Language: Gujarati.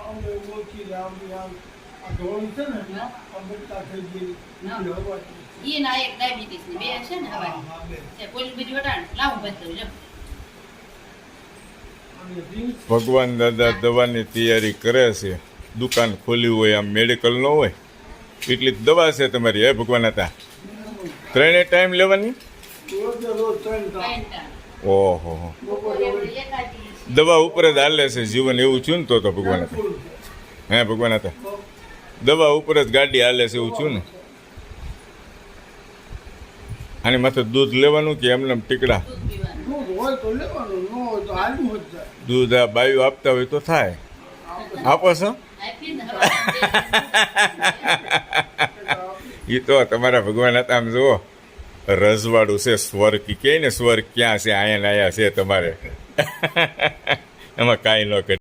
અમે ઓળખી રહ્યા આમ આ ઢોળ છે ને આ બટકા થઈ ગઈ ઈ ના એક ડાયાબિટીસ ની બે છે ને હવે છે પોલીસ બીજી વટાણ લાવું બધું જો ભગવાન દાદા દવાની તૈયારી કરે છે. દુકાન ખોલી હોય, આમ મેડિકલ ન હોય એટલી જ દવા છે તમારી. હે ભગવાન હતા 3 ટાઈમ લેવાની. રોજ 3 ટાઈમ ઓહો, દવા ઉપર જ હાલે છે જીવન. એવું છું ને તો ભગવાન હતા. હે ભગવાન હતા દવા ઉપર જ ગાડી હાલે છે એવું છું ને. આની માથે દૂધ લેવાનું કે એમને ટીકડા? દૂધ પીવાનું દૂધ હોય તો લેવાનું, ન હોય તો હાલવું જ જાય. દૂધ આ બાયું આપતા હોય તો થાય. આપો છો? આપી ને હવે એ તો તમારા ભગવાન હતા. આમ જુઓ રજવાડું છે, સ્વર્ગ કહે ને, સ્વર્ગ ક્યાં છે? આયા ને આયા છે તમારે. એમાં કાંઈ ન કરી